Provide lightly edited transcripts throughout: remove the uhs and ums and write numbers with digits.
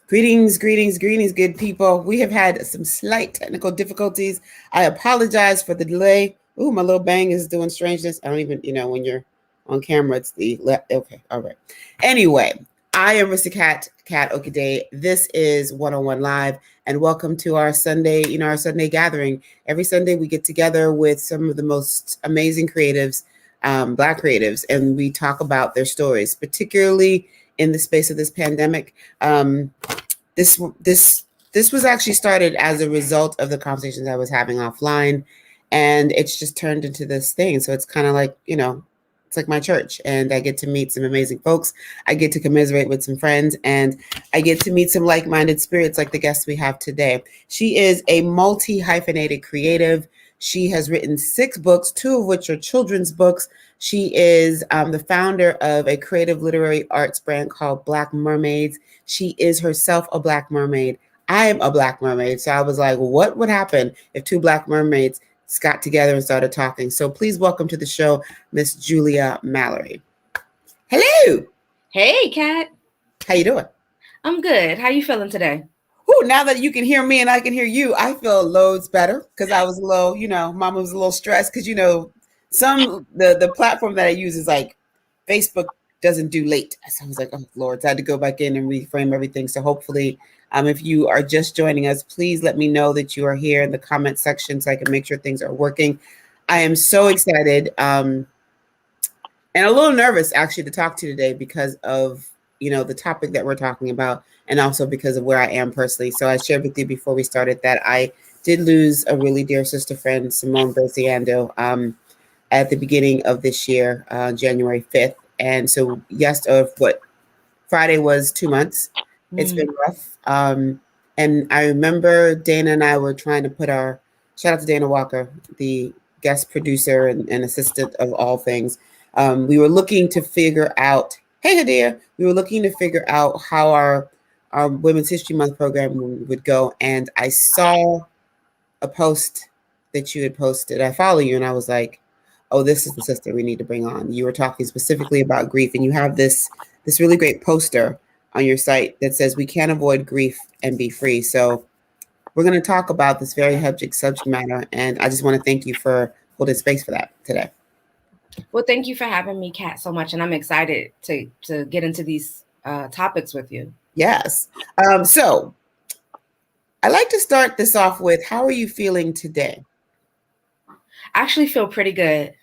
Greetings, greetings, greetings, good people. We have had some slight technical difficulties. I apologize for the delay. Ooh, my little bang is doing strangeness. I don't even, when you're on camera, it's the left. Okay, all right. Anyway, I am Risikat, Kat Okedeyi. This is 101 Live, and welcome to our Sunday, our Sunday gathering. Every Sunday, we get together with some of the most amazing creatives, Black creatives, and we talk about their stories, particularly in the space of this pandemic. This was actually started as a result of the conversations I was having offline, and it's just turned into this thing. So it's kind of like, it's like my church, and I get to meet some amazing folks. I get to commiserate with some friends, and I get to meet some like-minded spirits like the guest we have today. She is a multi-hyphenated creative. She has written 6 books, 2 of which are children's books. She is the founder of a creative literary arts brand called Black Mermaids. She is herself a Black mermaid. I am a Black mermaid. So I was like, what would happen if 2 Black mermaids got together and started talking? So please welcome to the show, Miss Julia Mallory. Hello. Hey, Kat. How you doing? I'm good. How you feeling today? Ooh, now that you can hear me and I can hear you, I feel loads better because I was a little, Mama was a little stressed because, the platform that I use is like Facebook doesn't do late. So I was like, oh, Lord, so I had to go back in and reframe everything. So hopefully, if you are just joining us, please let me know that you are here in the comment section so I can make sure things are working. I am so excited and a little nervous actually to talk to you today because of, the topic that we're talking about, and also because of where I am personally. So I shared with you before we started that I did lose a really dear sister friend, Simone Berciando, at the beginning of this year, January 5th. And so Friday was 2 months. It's been rough. And I remember Dana and I were trying to put shout out to Dana Walker, the guest producer and assistant of all things. We were looking to figure out, hey, Hadia, we were looking to figure out how our Women's History Month program would go. And I saw a post that you had posted. I follow you, and I was like, oh, this is the sister we need to bring on. You were talking specifically about grief, and you have this really great poster on your site that says we can't avoid grief and be free. So we're going to talk about this very subject matter, and I just want to thank you for holding space for that today. Well, thank you for having me, Kat, so much, and I'm excited to get into these topics with you. Yes. So I like to start this off with, how are you feeling today? I actually feel pretty good.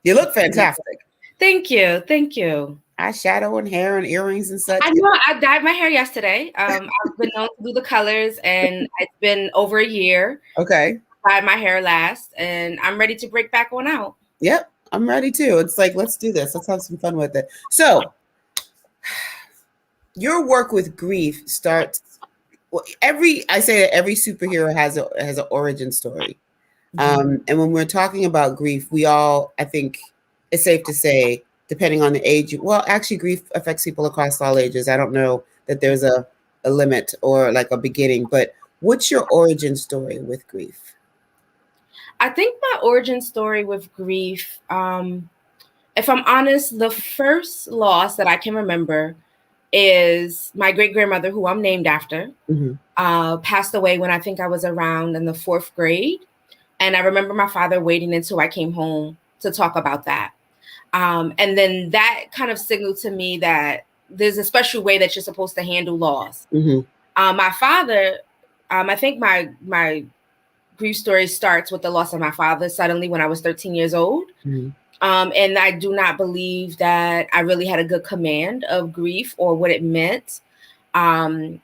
You look fantastic. Thank you. Thank you. Eyeshadow and hair and earrings and such. I know. I dyed my hair yesterday. I've been known to do the colors, and it's been over a year. Okay. I dyed my hair last, and I'm ready to break back on out. Yep, I'm ready too. It's like, let's do this. Let's have some fun with it. So your work with grief starts. I say that every superhero has an origin story. And when we're talking about grief, we all, I think it's safe to say, depending on the age, well, actually grief affects people across all ages. I don't know that there's a limit or like a beginning, but what's your origin story with grief? I think my origin story with grief, if I'm honest, the first loss that I can remember is my great-grandmother, who I'm named after, passed away when I think I was around in the 4th grade. And I remember my father waiting until I came home to talk about that. And then that kind of signaled to me that there's a special way that you're supposed to handle loss. My father, I think my grief story starts with the loss of my father suddenly when I was 13 years old. And I do not believe that I really had a good command of grief or what it meant. And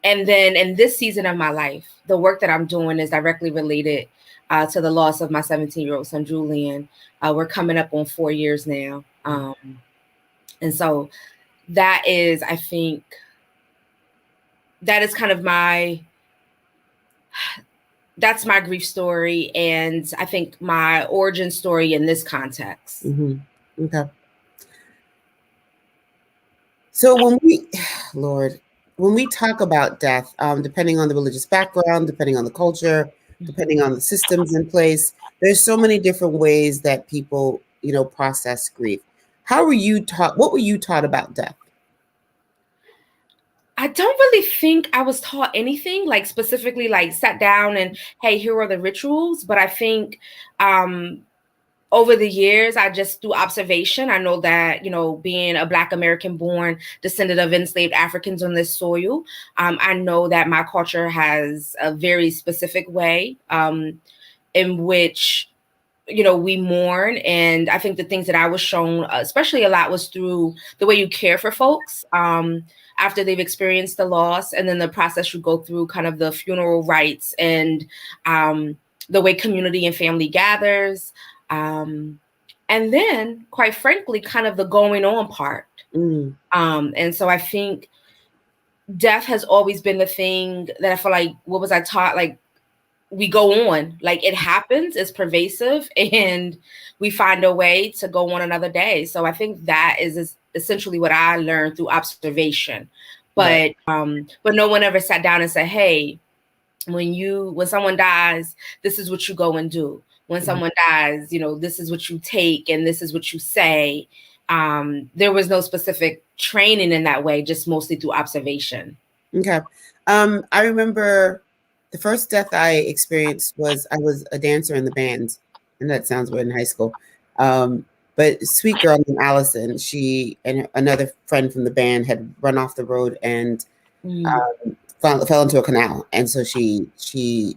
then in this season of my life, the work that I'm doing is directly related to the loss of my 17-year-old son, Julian. We're coming up on 4 years now. And so that is, I think, that is kind of that's my grief story, and I think my origin story in this context. Okay. So when we talk about death, depending on the religious background, depending on the culture, depending on the systems in place, there's so many different ways that people, process grief. How were you taught? What were you taught about death? I don't really think I was taught anything like specifically like sat down and hey, here are the rituals. But I think over the years, I just through observation, I know that, you know, being a Black American born descendant of enslaved Africans on this soil, I know that my culture has a very specific way in which, you know, we mourn. And I think the things that I was shown, especially a lot, was through the way you care for folks after they've experienced the loss, and then the process you go through, kind of the funeral rites, and the way community and family gathers. And then, quite frankly, kind of the going on part. And so I think death has always been the thing that I feel like, what was I taught? Like, we go on, like it happens, it's pervasive, and we find a way to go on another day. So I think that is essentially what I learned through observation. But but no one ever sat down and said, hey, when someone dies, this is what you go and do. When someone dies, you know, this is what you take and this is what you say. There was no specific training in that way, just mostly through observation. Okay. I remember the first death I experienced was I was a dancer in the band, and that sounds weird, in high school. But sweet girl named Allison, she and another friend from the band had run off the road and fell into a canal, and so she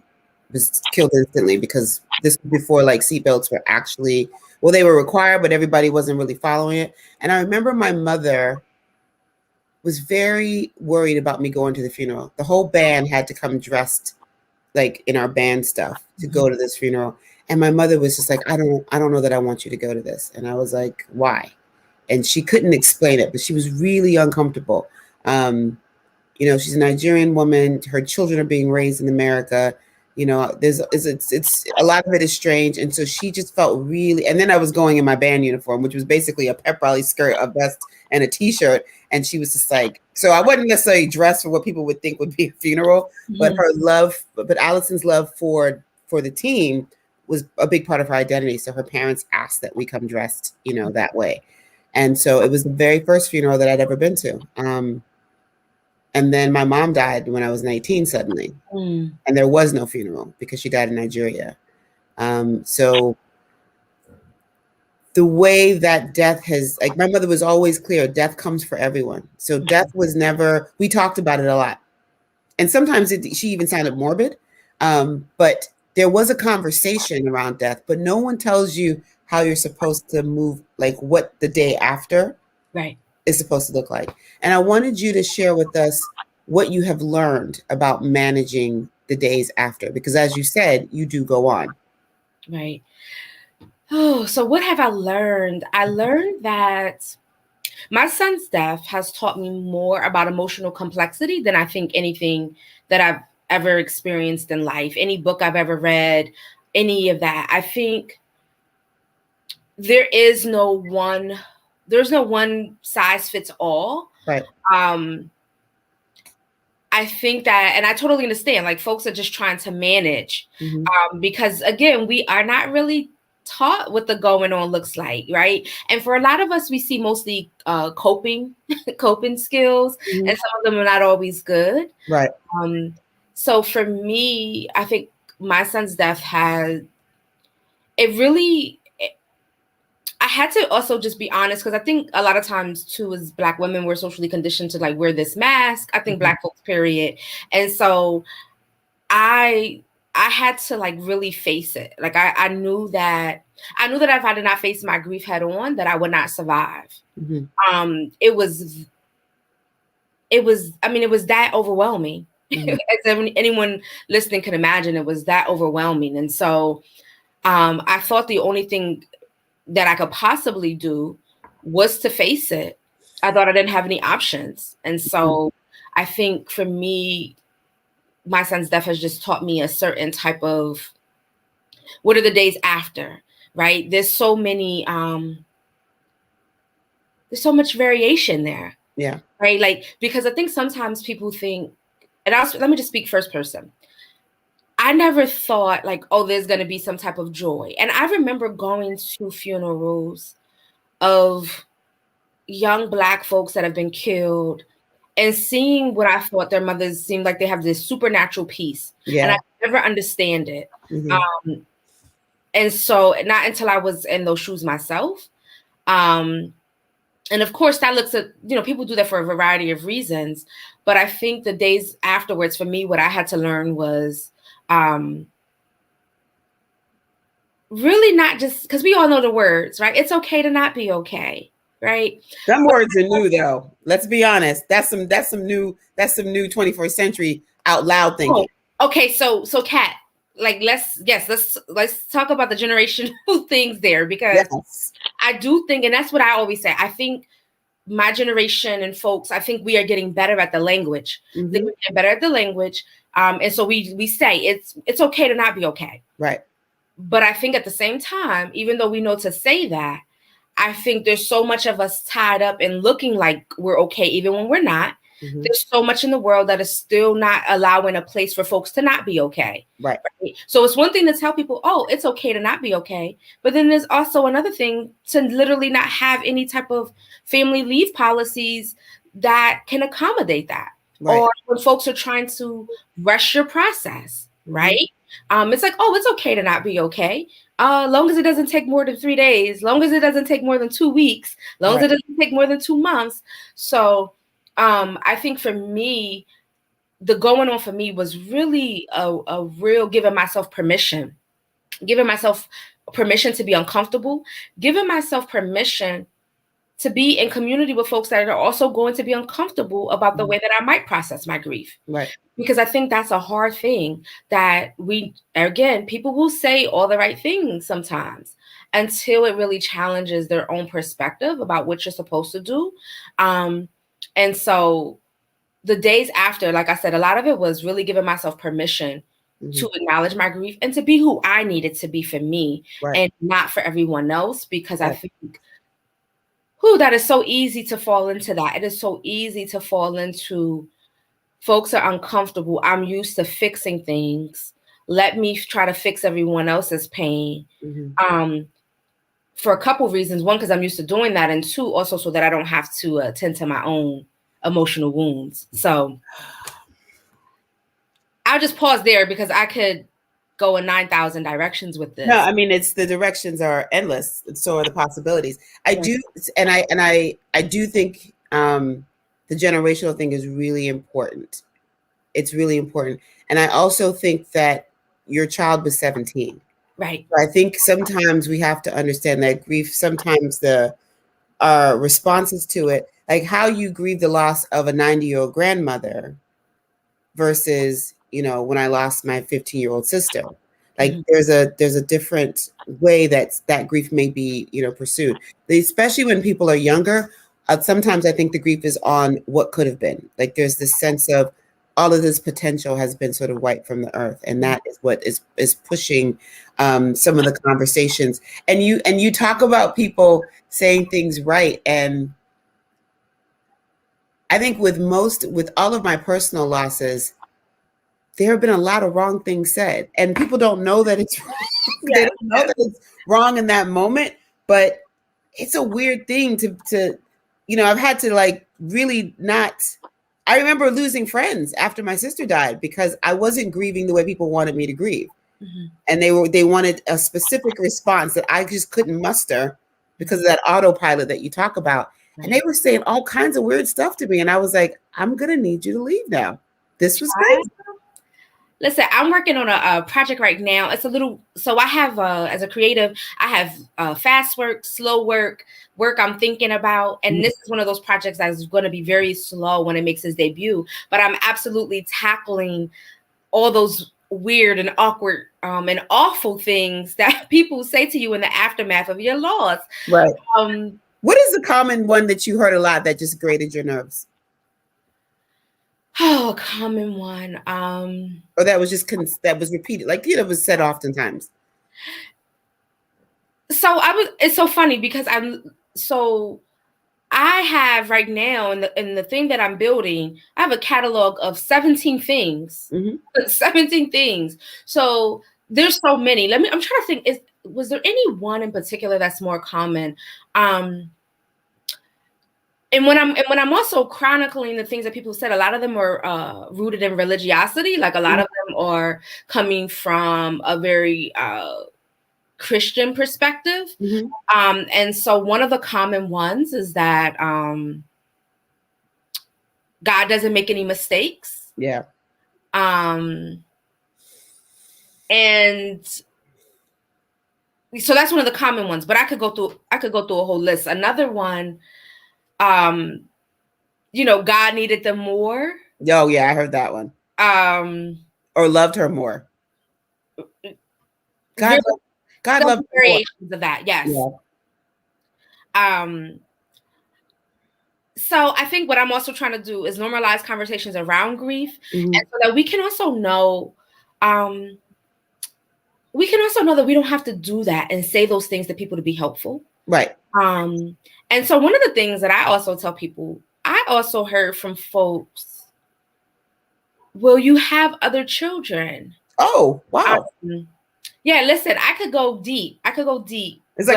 was killed instantly, because this was before like seatbelts were actually, well, they were required, but everybody wasn't really following it. And I remember my mother was very worried about me going to the funeral. The whole band had to come dressed like in our band stuff to go to this funeral. And my mother was just like, I don't know that I want you to go to this. And I was like, why? And she couldn't explain it, but she was really uncomfortable. You know, she's a Nigerian woman. Her children are being raised in America. You know, it's a lot of it is strange. And so she just felt really, and then I was going in my band uniform, which was basically a pep rally skirt, a vest, and a t-shirt. And she was just like, so I wasn't necessarily dressed for what people would think would be a funeral, but her love, but Allison's love for the team was a big part of her identity. So her parents asked that we come dressed, you know, that way. And so it was the very first funeral that I'd ever been to. And then my mom died when I was 19 suddenly. And there was no funeral because she died in Nigeria. So the way that death has, like, my mother was always clear, death comes for everyone. So death was never, we talked about it a lot. And sometimes she even sounded morbid. But there was a conversation around death, but no one tells you how you're supposed to move, like what the day after is supposed to look like. And I wanted you to share with us what you have learned about managing the days after, because as you said, you do go on. Right. Oh, so what have I learned? I learned that my son's death has taught me more about emotional complexity than I think anything that I've ever experienced in life, any book I've ever read, any of that. I think there's no one size fits all. Right. I think that, and I totally understand, like folks are just trying to manage because again, we are not really taught what the going on looks like, right? And for a lot of us, we see mostly coping skills, and some of them are not always good. Right. So for me, I think my son's death had, it really, I had to also just be honest, because I think a lot of times too, as Black women, we're socially conditioned to like wear this mask. I think Black folks, period. And so I had to like really face it. Like I knew that if I did not face my grief head on, that I would not survive. It was that overwhelming. As anyone listening can imagine, it was that overwhelming. And so I thought the only thing that I could possibly do was to face it. I thought I didn't have any options. And so I think for me, my son's death has just taught me a certain type of, what are the days after, right? There's so many, there's so much variation there. Yeah. Right. Like, because I think sometimes people think, and let me just speak first person. I never thought like, oh, there's going to be some type of joy. And I remember going to funerals of young Black folks that have been killed and seeing what I thought their mothers seemed like they have this supernatural peace. And Yeah. I never understand it. Mm-hmm. And so not until I was in those shoes myself. And of course that looks at, people do that for a variety of reasons. But I think the days afterwards, for me, what I had to learn was really not just, because we all know the words, right? It's okay to not be okay, right? Some words are new though. Let's be honest. That's some new 21st century out loud thinking. Okay, so Kat, like let's talk about the generational things there, because Yes. I do think, and that's what I always say, I think my generation and folks, I think we are getting better at the language. I think we're getting better at the language. And so we say it's okay to not be okay. Right. But I think at the same time, even though we know to say that, I think there's so much of us tied up in looking like we're okay, even when we're not. Mm-hmm. There's so much in the world that is still not allowing a place for folks to not be okay. Right. So it's one thing to tell people, oh, it's okay to not be okay. But then there's also another thing to literally not have any type of family leave policies that can accommodate that. Right. Or when folks are trying to rush your process, right? It's like, oh, it's okay to not be okay. Long as it doesn't take more than 3 days, long as it doesn't take more than 2 weeks, long as it doesn't take more than 2 months. So I think for me, the going on for me was really a real giving myself permission to be uncomfortable, giving myself permission to be in community with folks that are also going to be uncomfortable about the way that I might process my grief. Right. Because I think that's a hard thing that people will say all the right things sometimes until it really challenges their own perspective about what you're supposed to do. And so the days after, like I said, a lot of it was really giving myself permission to acknowledge my grief and to be who I needed to be for me, and not for everyone else, because I think that is so easy to fall into that. It is so easy to fall into folks are uncomfortable. I'm used to fixing things. Let me try to fix everyone else's pain. For a couple of reasons. One, because I'm used to doing that. And two, also so that I don't have to attend to my own emotional wounds. So I'll just pause there because I could go in 9,000 directions with this. No, I mean, the directions are endless. So are the possibilities. I do think the generational thing is really important. It's really important. And I also think that your child was 17. Right. So I think sometimes we have to understand that grief, sometimes our responses to it, like how you grieve the loss of a 90-year-old grandmother versus, when I lost my 15-year-old sister. Like there's a different way that grief may be, pursued, especially when people are younger. Sometimes I think the grief is on what could have been. Like there's this sense of all of this potential has been sort of wiped from the earth, and that is what is pushing some of the conversations. And you talk about people saying things right, and I think with all of my personal losses, there have been a lot of wrong things said, and people don't know that it's wrong. They don't know that it's wrong in that moment, but it's a weird thing to I've had to really not. I remember losing friends after my sister died because I wasn't grieving the way people wanted me to grieve. And they wanted a specific response that I just couldn't muster because of that autopilot that you talk about. Right. And they were saying all kinds of weird stuff to me, and I was like, I'm gonna need you to leave now. This was crazy. Listen, I'm working on a project right now. It's so I have, as a creative, I have fast work, slow work I'm thinking about. And this is one of those projects that is going to be very slow when it makes its debut. But I'm absolutely tackling all those weird and awkward and awful things that people say to you in the aftermath of your loss. Right. What is the common one that you heard a lot that just grated your nerves? Oh, a common one. Or that was just that was repeated, it was said oftentimes. So it's so funny because I have right now in the thing that I'm building, I have a catalog of 17 things. 17 things. So there's so many. I'm trying to think, was there any one in particular that's more common? and when I'm also chronicling the things that people said, a lot of them are rooted in religiosity. Like a lot of them are coming from a very Christian perspective. And so one of the common ones is that God doesn't make any mistakes. Yeah. And so that's one of the common ones, but I could go through a whole list. Another one, you know, God needed them more. Oh yeah, I heard that one. Or loved her more. God loved her more. Variations of that, yes. Yeah. So I think what I'm also trying to do is normalize conversations around grief, and so that we can also know, that we don't have to do that and say those things to people to be helpful. Right. And so one of the things that I also tell people, I also heard from folks, will you have other children? Oh, wow. Yeah, listen, I could go deep. It's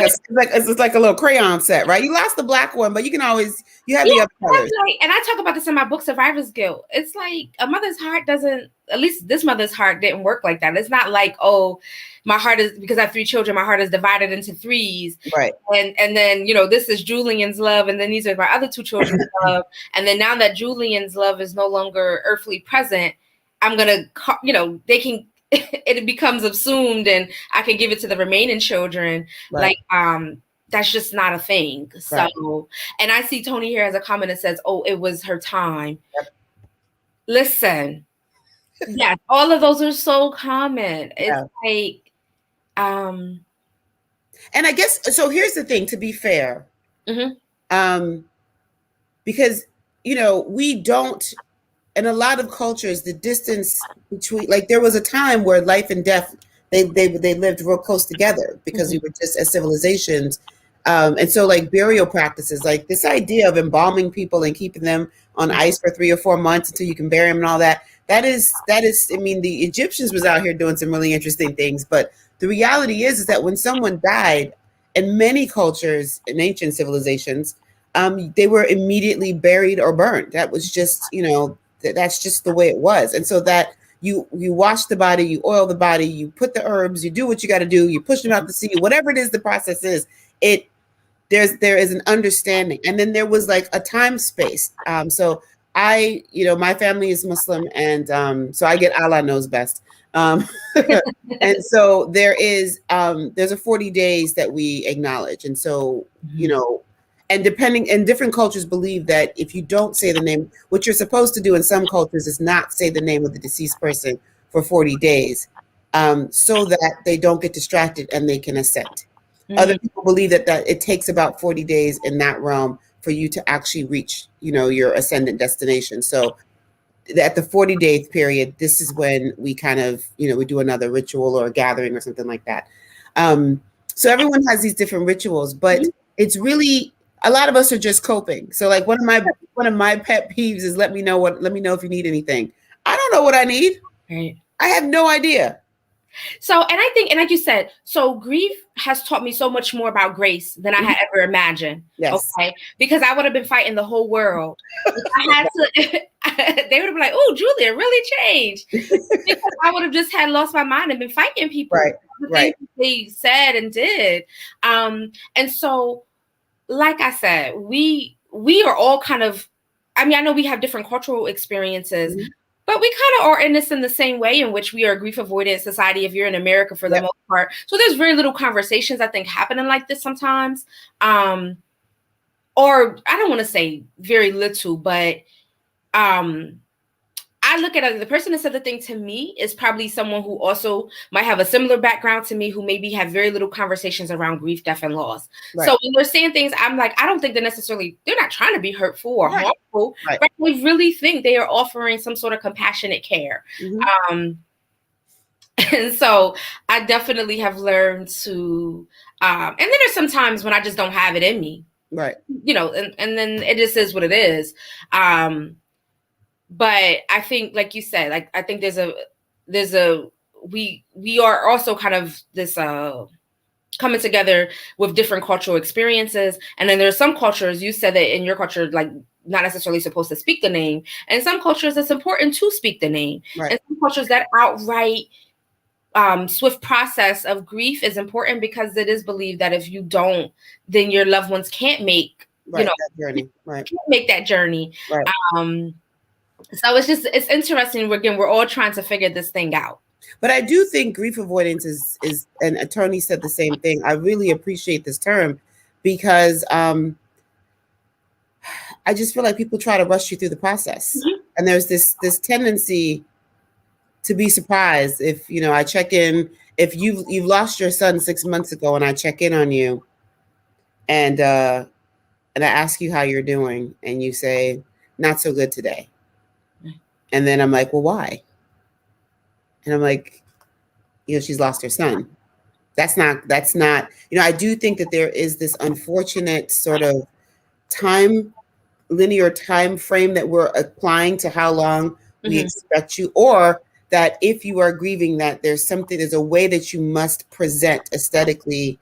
like a little crayon set, right? You lost the black one, but you can always, you have the other colors. And I talk about this in my book, Survivor's Guilt. It's like a mother's heart doesn't, at least this mother's heart didn't work like that. It's not like, oh, my heart is, because I have 3 children, my heart is divided into 3s. Right. And then, you know, this is Julian's love, and then these are my other 2 children's love. And then now that Julian's love is no longer earthly present, I'm going to, you know, they can, it becomes assumed and I can give it to the remaining children. Right. Like, that's just not a thing. Right. So, and I see Tony here as a comment that says, oh, it was her time. Yep. Listen, yes, all of those are so common. It's like, and I guess, so here's the thing, to be fair, because, you know, we don't, in a lot of cultures, the distance between, like, there was a time where life and death, they lived real close together because we were just as civilizations. And so, like, burial practices, like this idea of embalming people and keeping them on ice for 3 or 4 months until you can bury them and all that, that is, I mean, the Egyptians was out here doing some really interesting things, but the reality is that when someone died, in many cultures, in ancient civilizations, they were immediately buried or burned. That was just, you know, that's just the way it was. And so that you wash the body, you oil the body, you put the herbs, you do what you got to do, you push them out to sea, whatever it is the process is, there is an understanding. And then there was like a time space. So I, you know, my family is Muslim, and so I get Allah knows best. And so there's a 40 days that we acknowledge. And so, you know, and different cultures believe that if you don't say the name, what you're supposed to do in some cultures is not say the name of the deceased person for 40 days, so that they don't get distracted and they can ascend. Other people believe that it takes about 40 days in that realm for you to actually reach, you know, your ascendant destination. So at the 40-day period, this is when we kind of, you know, we do another ritual or a gathering or something like that. So everyone has these different rituals, but it's really, a lot of us are just coping. So like one of my pet peeves is let me know if you need anything. I don't know what I need. Right. I have no idea. So, and I think, and like you said, so grief has taught me so much more about grace than I had ever imagined. Yes. Okay. Because I would have been fighting the whole world. I had to, they would have been like, oh, Julia really changed. Because I would have just had lost my mind and been fighting people. Right. The things they said and did. And so, like I said, we are all kind of, I mean, I know we have different cultural experiences, but we kind of are in this in the same way in which we are a grief avoidant society if you're in America for the most part. So there's very little conversations, I think, happening like this sometimes. Or I don't want to say very little, but I look at it, the person that said the thing to me is probably someone who also might have a similar background to me, who maybe have very little conversations around grief, death, and loss. Right. So when they're saying things, I'm like, I don't think they're not trying to be hurtful or harmful, but we really think they are offering some sort of compassionate care. And so I definitely have learned to, and then there's some times when I just don't have it in me. Right. You know, and then it just is what it is. But I think, like you said, like I think we are also kind of this coming together with different cultural experiences. And then there's some cultures, you said that in your culture, like not necessarily supposed to speak the name. And some cultures it's important to speak the name. Right. And some cultures that outright swift process of grief is important because it is believed that if you don't, then your loved ones can't make, that journey. Right. Can't make that journey. Right. So it's interesting. We're all trying to figure this thing out. But I do think grief avoidance is and attorney said the same thing. I really appreciate this term because I just feel like people try to rush you through the process. Mm-hmm. And there's this tendency to be surprised if, I check in, if you've lost your son 6 months ago and I check in on you and I ask you how you're doing and you say, not so good today. And then I'm like, well, why? And I'm like, she's lost her son. That's not, I do think that there is this unfortunate sort of linear time frame that we're applying to how long we expect you, or that if you are grieving, that there's a way that you must present aesthetically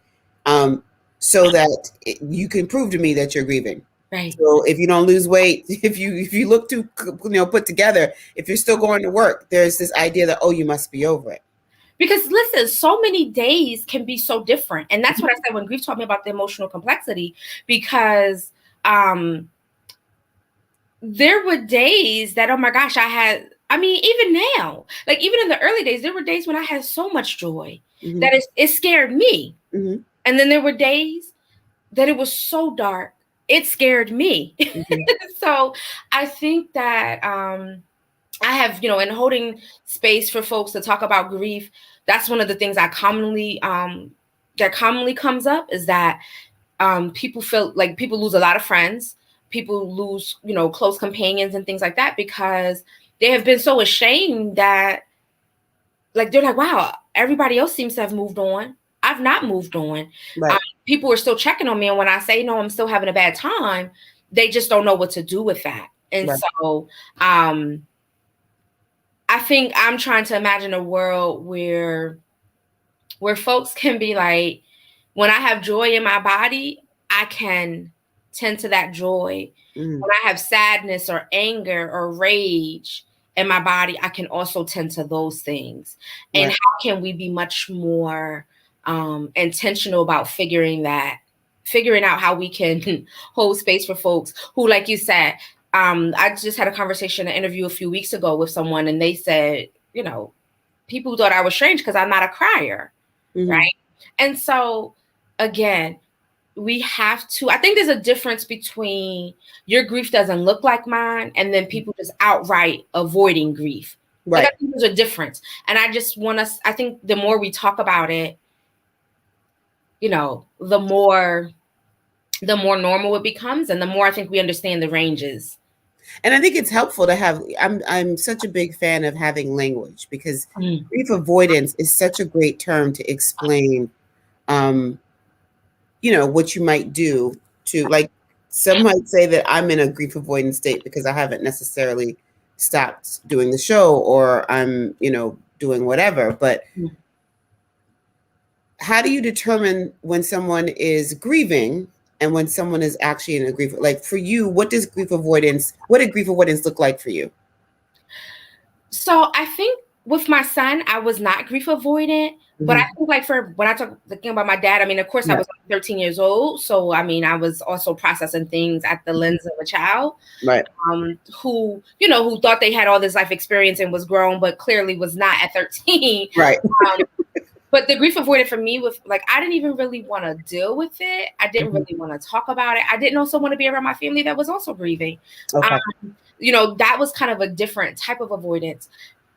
so that you can prove to me that you're grieving. Right. So if you don't lose weight, if you look too, put together, if you're still going to work, there's this idea that, you must be over it. Because listen, so many days can be so different. And that's what I said when grief taught me about the emotional complexity, because there were days that, oh my gosh, even now, like even in the early days, there were days when I had so much joy that it scared me. Mm-hmm. And then there were days that it was so dark, it scared me. So I think that I have, in holding space for folks to talk about grief, that's one of the things I commonly comes up is that people feel like people lose a lot of friends. People lose, close companions and things like that because they have been so ashamed that, like, they're like, wow, everybody else seems to have moved on. I've not moved on. Right. People are still checking on me. And when I say, no, I'm still having a bad time, they just don't know what to do with that. And so I think I'm trying to imagine a world where folks can be like, when I have joy in my body, I can tend to that joy. When I have sadness or anger or rage in my body, I can also tend to those things. And how can we be much more intentional about figuring out how we can hold space for folks who, like you said, I just had a conversation, an interview a few weeks ago with someone, and they said, people thought I was strange because I'm not a crier, right? And so, again, we have to, I think there's a difference between your grief doesn't look like mine and then people just outright avoiding grief. Right. Like, I think there's a difference. And I just want us, I think the more we talk about it, the more normal it becomes, and the more I think we understand the ranges. And I think it's helpful to have, I'm such a big fan of having language because grief avoidance is such a great term to explain, what you might do to, like, some might say that I'm in a grief avoidance state because I haven't necessarily stopped doing the show or I'm, doing whatever. But how do you determine when someone is grieving and when someone is actually in a grief? Like for you, what did grief avoidance look like for you? So I think with my son, I was not grief avoidant, but I think like when I talk thinking about my dad, of course I was 13 years old. So, I was also processing things at the lens of a child, right? Who thought they had all this life experience and was grown, but clearly was not at 13. Right. But the grief avoidant for me was like, I didn't even really want to deal with it. I didn't really want to talk about it. I didn't also want to be around my family that was also grieving. Okay. That was kind of a different type of avoidance.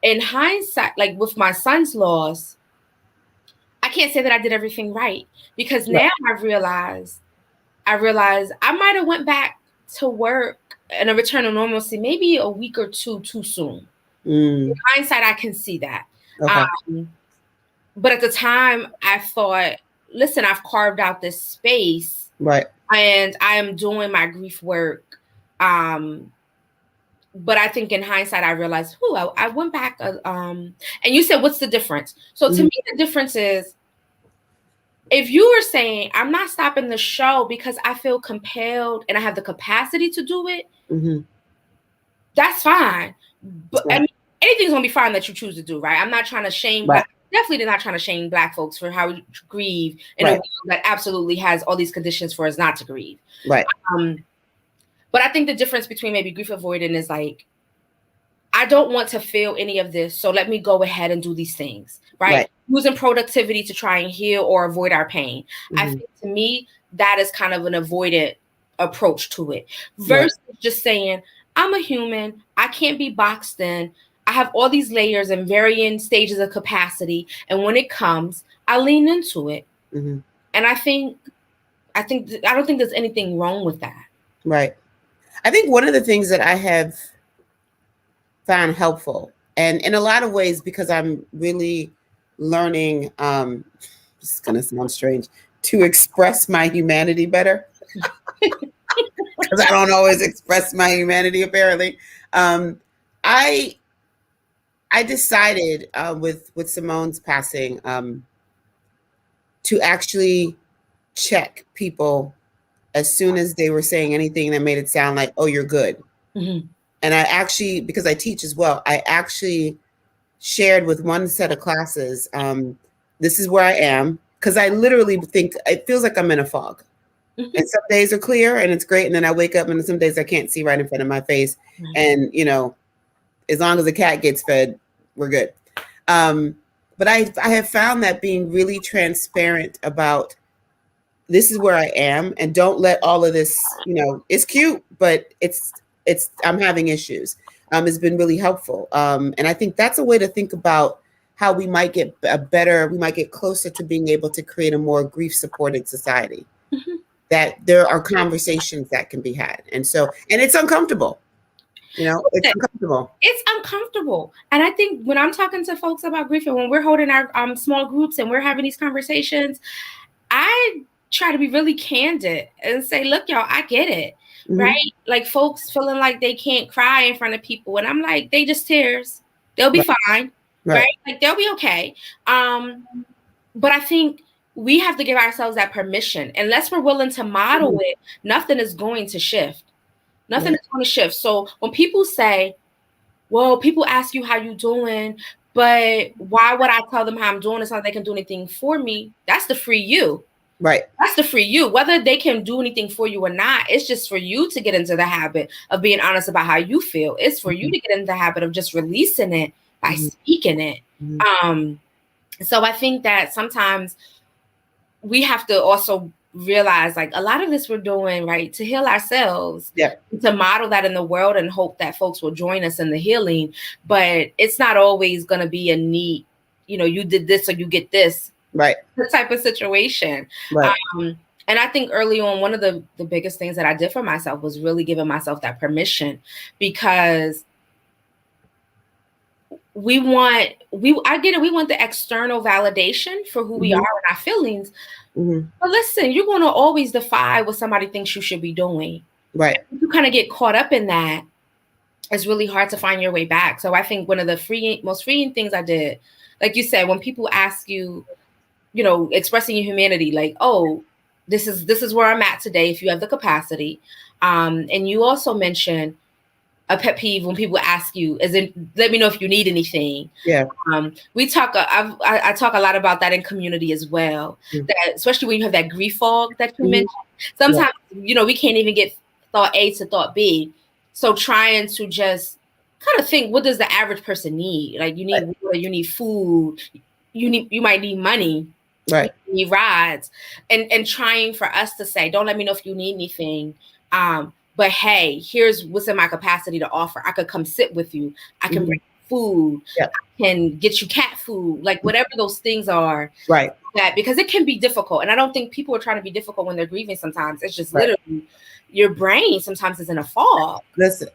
In hindsight, like with my son's loss, I can't say that I did everything right because now I realize I might have went back to work and a return to normalcy maybe a week or two too soon. In hindsight, I can see that. Okay. But at the time, I thought, listen, I've carved out this space. Right. And I am doing my grief work. But I think in hindsight, I realized, I went back. And you said, what's the difference? So to me, the difference is If you were saying, I'm not stopping the show because I feel compelled and I have the capacity to do it, that's fine. But I mean, anything's gonna be fine that you choose to do, right? I'm not trying to shame definitely not trying to shame Black folks for how we grieve in a world that absolutely has all these conditions for us not to grieve. Right. But I think the difference between maybe grief avoiding is like, I don't want to feel any of this, so let me go ahead and do these things, right? Using productivity to try and heal or avoid our pain. I think to me, that is kind of an avoidant approach to it versus just saying, I'm a human, I can't be boxed in. I have all these layers and varying stages of capacity. And when it comes, I lean into it. And I don't think there's anything wrong with that. Right. I think one of the things that I have found helpful, and in a lot of ways, because I'm really learning, this is going to sound strange, to express my humanity better. Because I don't always express my humanity, apparently. I decided with Simone's passing to actually check people as soon as they were saying anything that made it sound like, oh, you're good. And I actually, because I teach as well, I actually shared with one set of classes, this is where I am, because I literally think it feels like I'm in a fog. And some days are clear and it's great. And then I wake up and some days I can't see right in front of my face. And, you know, as long as the cat gets fed, we're good. But I have found that being really transparent about this is where I am, and don't let all of this, you know, it's cute, but it's I'm having issues. Has been really helpful. And I think that's a way to think about how we might get we might get closer to being able to create a more grief supported society. That there are conversations that can be had. And it's uncomfortable. You know, it's uncomfortable. It's uncomfortable. And I think when I'm talking to folks about grief and when we're holding our small groups and we're having these conversations, I try to be really candid and say, look, y'all, I get it. Right? Like folks feeling like they can't cry in front of people. And I'm like, they just tears. They'll be fine. Right? Like they'll be okay. But I think we have to give ourselves that permission. Unless we're willing to model it, nothing is going to shift. Nothing is going to shift. So when people say, well, people ask you how you doing, but why would I tell them how I'm doing? It's not like they can do anything for me. That's the free you. Right. That's the free you. Whether they can do anything for you or not, it's just for you to get into the habit of being honest about how you feel. It's for you to get into the habit of just releasing it by speaking it. So I think that sometimes we have to also realize, like, a lot of this we're doing, right, to heal ourselves, to model that in the world and hope that folks will join us in the healing. But it's not always going to be a neat, you know, you did this or you get this. Right. Type of situation. Right. And I think early on, one of the biggest things that I did for myself was really giving myself that permission, because I get it. We want the external validation for who we are and our feelings. But listen, you're going to always defy what somebody thinks you should be doing. Right. If you kind of get caught up in that, it's really hard to find your way back. So I think one of the most freeing things I did, like you said, when people ask you, you know, expressing your humanity, like, oh, this is where I'm at today, if you have the capacity. And you also mentioned a pet peeve when people ask you, as in, let me know if you need anything. Yeah. We talk, I talk a lot about that in community as well, that especially when you have that grief fog that you mentioned. Sometimes, you know, we can't even get thought A to thought B. So trying to just kind of think, what does the average person need? Like, you need water, you need food, you might need money. Right. You need rides. And trying for us to say, don't let me know if you need anything. But hey, here's what's in my capacity to offer. I could come sit with you. I can bring food. I can get you cat food. Like whatever those things are. Right. That, because it can be difficult. And I don't think people are trying to be difficult when they're grieving sometimes. It's just literally your brain sometimes is in a fog. Listen,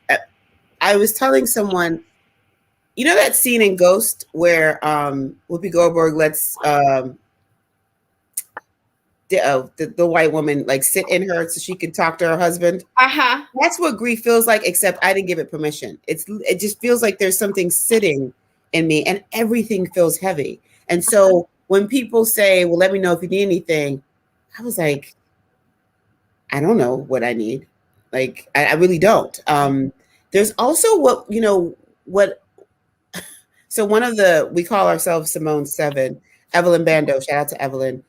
I was telling someone, you know that scene in Ghost where Whoopi Goldberg lets the white woman like sit in her so she can talk to her husband. That's what grief feels like, except I didn't give it permission. It just feels like there's something sitting in me and everything feels heavy. And so when people say, well, let me know if you need anything, I was like, I don't know what I need. Like, I really don't. There's also what, so one of we call ourselves Simone 7, Evelyn Bando, shout out to Evelyn.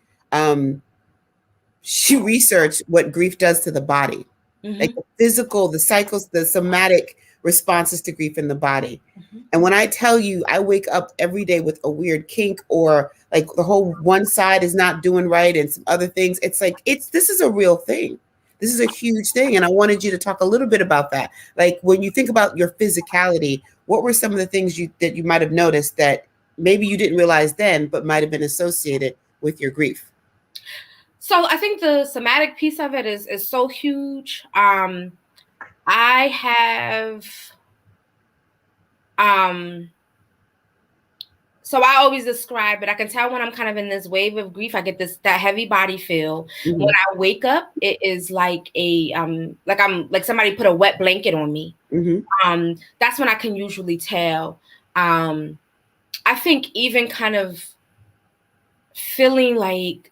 She researched what grief does to the body, like the physical, the cycles, the somatic responses to grief in the body. And when I tell you, I wake up every day with a weird kink, or like the whole one side is not doing right and some other things. It's like, this is a real thing. This is a huge thing. And I wanted you to talk a little bit about that. Like, when you think about your physicality, what were some of the things that you might have noticed that maybe you didn't realize then, but might have been associated with your grief? So I think the somatic piece of it is so huge. I have, so I always describe it. I can tell when I'm kind of in this wave of grief, I get that heavy body feel. When I wake up, it is like like somebody put a wet blanket on me. That's when I can usually tell. I think even kind of feeling like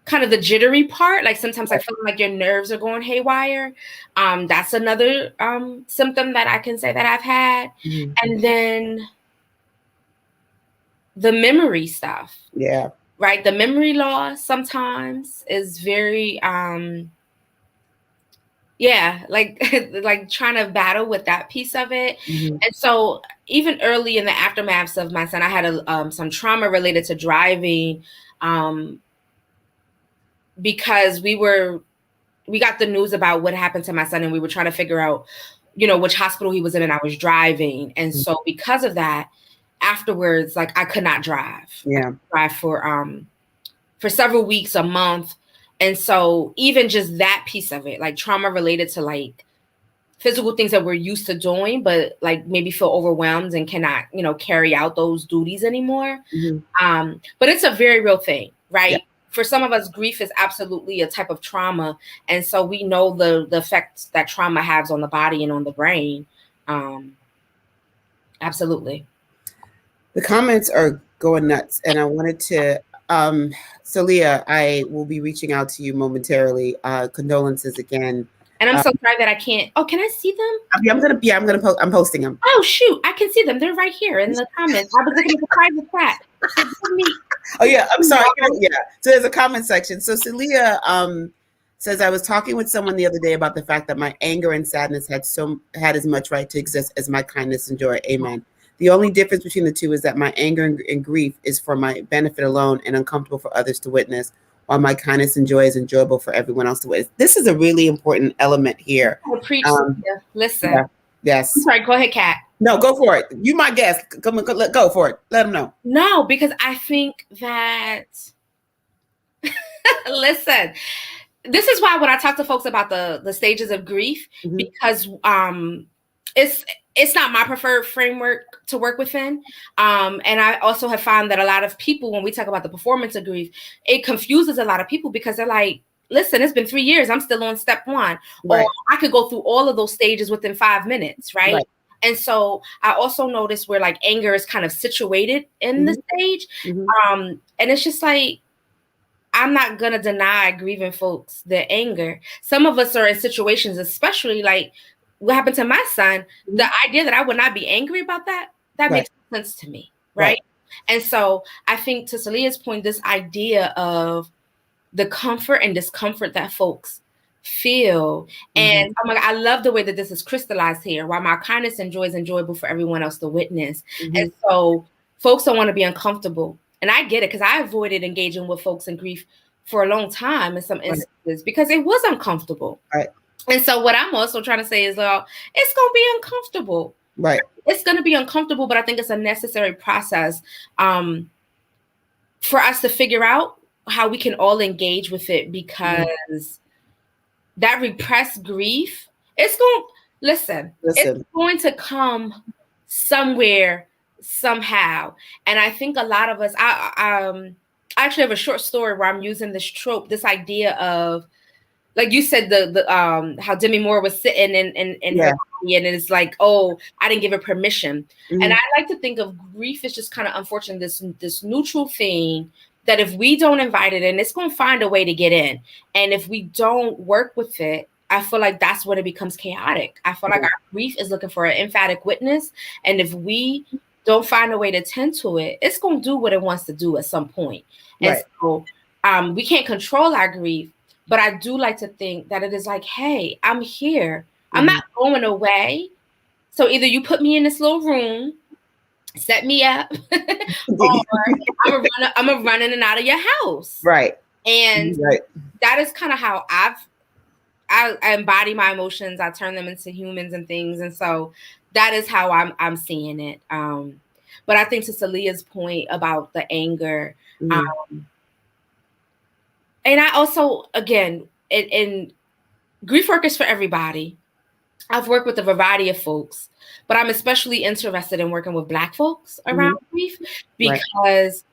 kind of the jittery part, like sometimes I feel like your nerves are going haywire. That's another symptom that I can say that I've had. And then the memory stuff. Yeah. Right. The memory loss sometimes is very, like trying to battle with that piece of it. And so even early in the aftermaths of my son, I had some trauma related to driving, because we got the news about what happened to my son, and we were trying to figure out, which hospital he was in, and I was driving. And so because of that, afterwards, like, I could not drive. Yeah. Drive for several weeks, a month. And so even just that piece of it, like trauma related to like physical things that we're used to doing, but like maybe feel overwhelmed and cannot, carry out those duties anymore. But it's a very real thing, right? Yeah. For some of us, grief is absolutely a type of trauma. And so we know the effects that trauma has on the body and on the brain. Absolutely. The comments are going nuts. And I wanted to, Celia, I will be reaching out to you momentarily. Condolences again. And I'm so sorry that I can't. Oh, can I see them? I'm posting them. Oh, shoot. I can see them. They're right here in the comments. I was looking at the private chat. Oh, yeah. I'm sorry. Yeah. So there's a comment section. So Celia says, I was talking with someone the other day about the fact that my anger and sadness had as much right to exist as my kindness and joy. Amen. The only difference between the two is that my anger and grief is for my benefit alone and uncomfortable for others to witness, while my kindness and joy is enjoyable for everyone else to witness. This is a really important element here. Listen. Yeah. Yes. I'm sorry. Go ahead, Kat. No, go for it. You my guest. Go for it. Let them know. No, because I think that, listen, this is why when I talk to folks about the stages of grief, because it's not my preferred framework to work within. And I also have found that a lot of people, when we talk about the performance of grief, it confuses a lot of people because they're like, listen, it's been 3 years. I'm still on step 1. Right. Or I could go through all of those stages within 5 minutes. Right. And so I also noticed where like anger is kind of situated in the stage. And it's just like, I'm not going to deny grieving folks their anger. Some of us are in situations, especially like what happened to my son, the idea that I would not be angry about that makes sense to me. Right. And so I think to Celia's point, this idea of the comfort and discomfort that folks feel. And oh my God, I love the way that this is crystallized here, while my kindness and joy is enjoyable for everyone else to witness. And so folks don't want to be uncomfortable. And I get it, because I avoided engaging with folks in grief for a long time in some instances because it was uncomfortable. Right. And so what I'm also trying to say is, well, it's going to be uncomfortable. Right. It's going to be uncomfortable, but I think it's a necessary process for us to figure out how we can all engage with it, because that repressed grief, it's going to come somewhere, somehow. And I think a lot of us, I actually have a short story where I'm using this trope, this idea of, like you said, the how Demi Moore was sitting in her body, and it's like, oh, I didn't give her permission. And I like to think of grief as just kind of, unfortunately, this neutral thing that if we don't invite it in, it's going to find a way to get in. And if we don't work with it, I feel like that's when it becomes chaotic. I feel like our grief is looking for an emphatic witness. And if we don't find a way to tend to it, it's going to do what it wants to do at some point. And so we can't control our grief, but I do like to think that it is like, hey, I'm here. I'm not going away. So either you put me in this little room, set me up, or I'm gonna run in and out of your house. Right. And that is kind of how I embody my emotions. I turn them into humans and things. And so that is how I'm seeing it. But I think to Salia's point about the anger, and I also, again, in grief work is for everybody. I've worked with a variety of folks, but I'm especially interested in working with Black folks around grief because,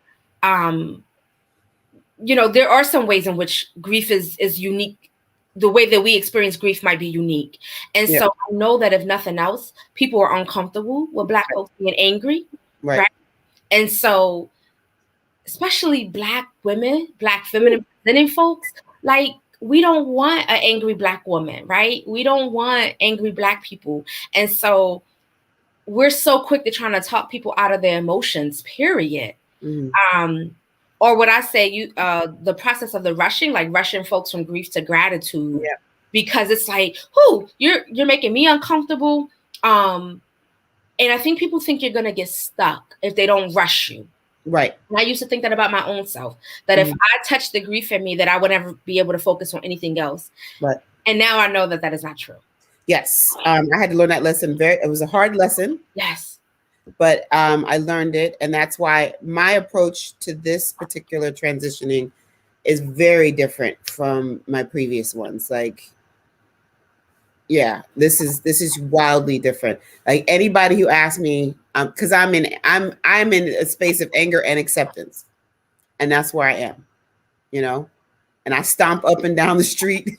you know, there are some ways in which grief is unique. The way that we experience grief might be unique. And so I know that if nothing else, people are uncomfortable with Black folks being angry. Right. And so, especially Black women, Black feminine presenting folks, like, we don't want an angry Black woman, right? We don't want angry Black people. And so we're so quick to trying to talk people out of their emotions, period. Or what I say, the process of the rushing, like rushing folks from grief to gratitude, because it's like, you're making me uncomfortable. And I think people think you're going to get stuck if they don't rush you. Right. And I used to think that about my own self, that if I touched the grief in me, that I would never be able to focus on anything else. Right. And now I know that that is not true. Yes. I had to learn that lesson. It was a hard lesson. Yes. But I learned it. And that's why my approach to this particular transitioning is very different from my previous ones. Like, yeah, this is wildly different. Like, anybody who asks me, because I'm in a space of anger and acceptance, and that's where I am, you know. And I stomp up and down the street,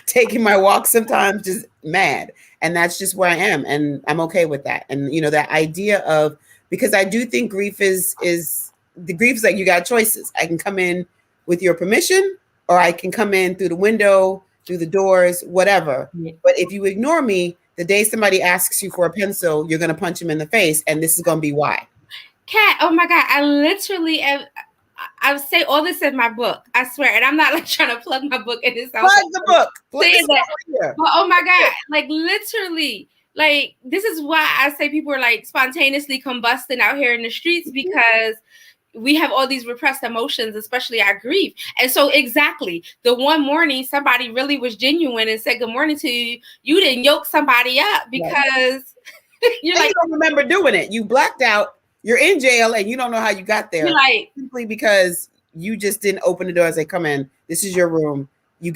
taking my walk sometimes, just mad, and that's just where I am, and I'm okay with that. And you know, that idea of, because I do think grief is the grief's like, you got choices. I can come in with your permission, or I can come in through the window, through the doors, whatever. But if you ignore me, the day somebody asks you for a pencil, you're going to punch him in the face. And this is going to be why. Kat, oh my God. I literally am. I say all this in my book, I swear. And I'm not like trying to plug my book in this. Plug the book. But oh my God, like literally, like this is why I say people are like spontaneously combusting out here in the streets, because we have all these repressed emotions, especially our grief. And so exactly, the one morning somebody really was genuine and said good morning to you, you didn't yoke somebody up because you don't remember doing it. You blacked out, you're in jail, and you don't know how you got there. Like, simply because you just didn't open the door and say, come in, this is your room. We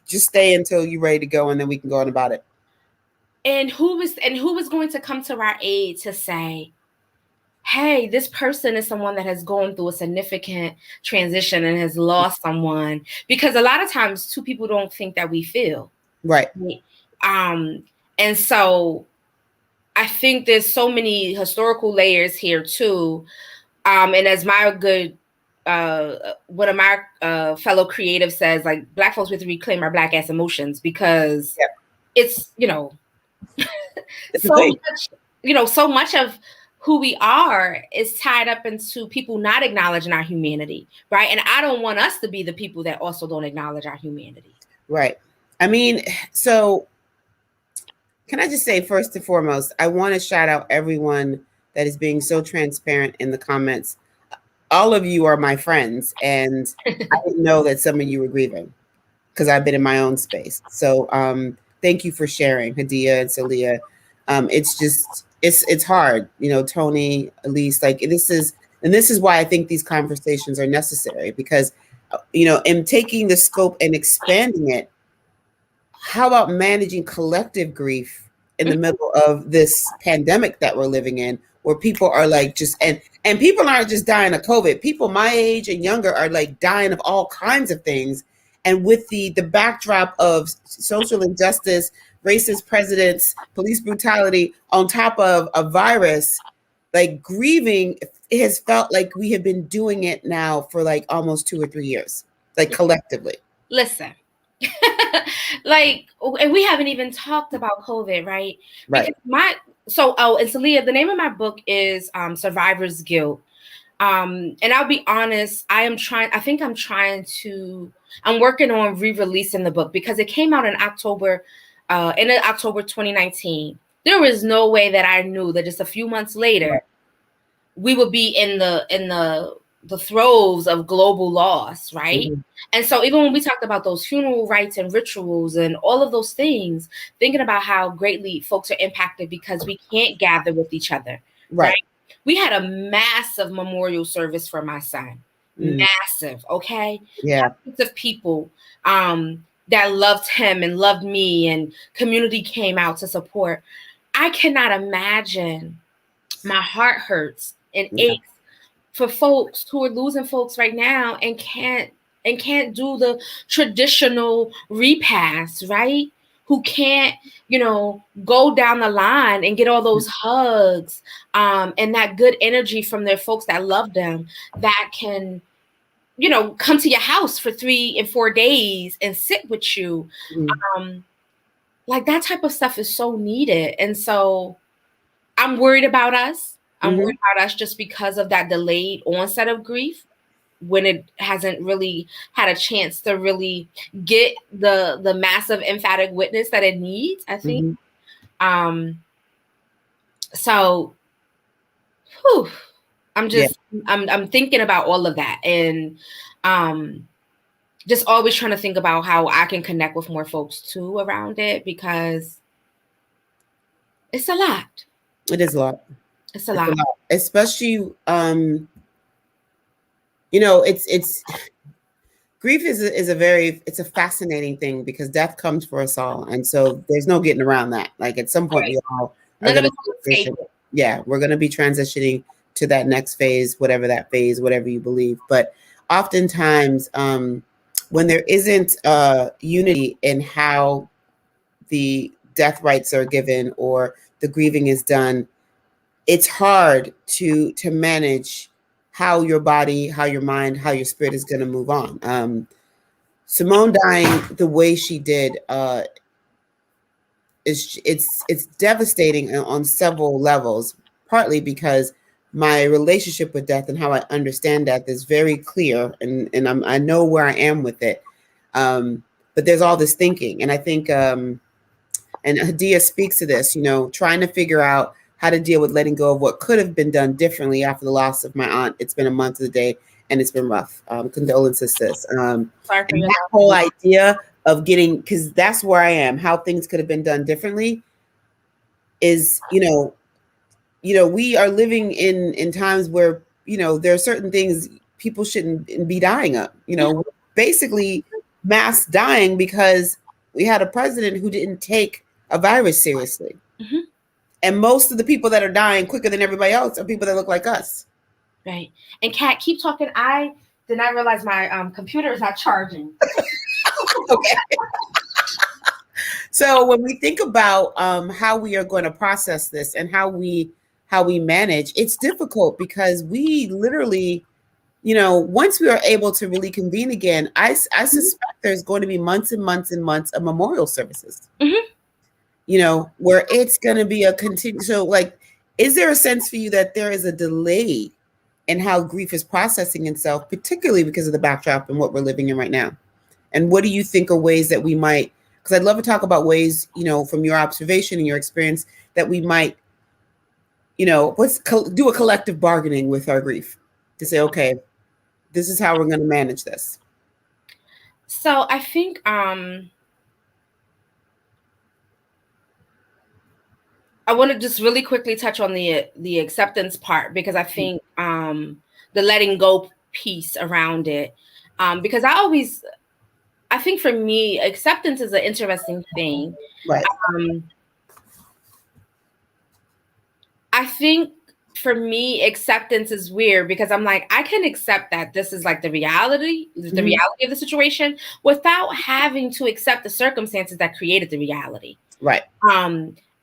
just stay until you're ready to go, and then we can go on about it. And who was going to come to our aid to say, hey, this person is someone that has gone through a significant transition and has lost someone? Because a lot of times two people don't think that we feel. Right. And so I think there's so many historical layers here too. And as my good, one of my fellow creatives says, like, Black folks, we have to reclaim our Black ass emotions, because it's, you know, so much of who we are is tied up into people not acknowledging our humanity, right? And I don't want us to be the people that also don't acknowledge our humanity. Right. I mean, so can I just say, first and foremost, I want to shout out everyone that is being so transparent in the comments. All of you are my friends, and I didn't know that some of you were grieving, because I've been in my own space. So thank you for sharing, Hadia and Salia. It's just, it's hard, you know, Tony, Elise, like this is why I think these conversations are necessary, because, you know, in taking the scope and expanding it, how about managing collective grief in the middle of this pandemic that we're living in, where people are like and people aren't just dying of COVID. People my age and younger are like dying of all kinds of things. And with the backdrop of social injustice, racist presidents, police brutality, on top of a virus, like grieving it has felt like we have been doing it now for like almost 2 or 3 years, like collectively. Listen, like, and we haven't even talked about COVID, right? Right. Because and Celia, the name of my book is Survivor's Guilt. And I'll be honest, I'm working on re-releasing the book because it came out in October 2019. There was no way that I knew that just a few months later, Right. we would be in the throes of global loss, right? Mm-hmm. And so even when we talked about those funeral rites and rituals and all of those things, thinking about how greatly folks are impacted because we can't gather with each other, right? We had a massive memorial service for my son. Massive, okay? Yeah. Hundreds of people that loved him and loved me, and community came out to support. I cannot imagine. My heart hurts and aches for folks who are losing folks right now and can't do the traditional repast, right? Who can't, go down the line and get all those hugs and that good energy from their folks that love them, that can, come to your house for 3 and 4 days and sit with you. Like, that type of stuff is so needed. And so I'm worried about us. I'm worried about us just because of that delayed onset of grief, when it hasn't really had a chance to really get the massive emphatic witness that it needs, I think. So I'm just I'm thinking about all of that, and just always trying to think about how I can connect with more folks too around it, because it's a lot. It is a lot. It's a lot. Especially, it's grief is a fascinating thing, because death comes for us all, and so there's no getting around that. Like, at some point, we all are going to transition. Yeah, we're going to be transitioning to that next phase, whatever you believe. But oftentimes, when there isn't unity in how the death rites are given or the grieving is done, it's hard to manage how your body, how your mind, how your spirit is going to move on. Simone dying the way she did, it's devastating on several levels. Partly because my relationship with death and how I understand death is very clear, and I know where I am with it. But there's all this thinking, and I think, and Hadia speaks to this, trying to figure out how to deal with letting go of what could have been done differently after the loss of my aunt. It's been a month of the day, and it's been rough. Condolences, sis. And that whole idea of getting, because that's where I am, how things could have been done differently is, we are living in times where, there are certain things people shouldn't be dying of, basically mass dying because we had a president who didn't take a virus seriously. And most of the people that are dying quicker than everybody else are people that look like us. Right. And Kat, keep talking. I did not realize my computer is not charging. Okay. So when we think about how we are going to process this and how we manage, it's difficult because we literally, once we are able to really convene again, I suspect there's going to be months and months and months of memorial services. Where it's going to be a continue. So, like, is there a sense for you that there is a delay in how grief is processing itself, particularly because of the backdrop and what we're living in right now? And what do you think are ways that we might, because I'd love to talk about ways, from your observation and your experience, that we might, let's do a collective bargaining with our grief to say, okay, this is how we're going to manage this. So I think, I want to just really quickly touch on the acceptance part, because I think the letting go piece around it, because I think for me, acceptance is an interesting thing. Right. I think for me, acceptance is weird because I'm like, I can accept that this is like the reality of the situation without having to accept the circumstances that created the reality. Right.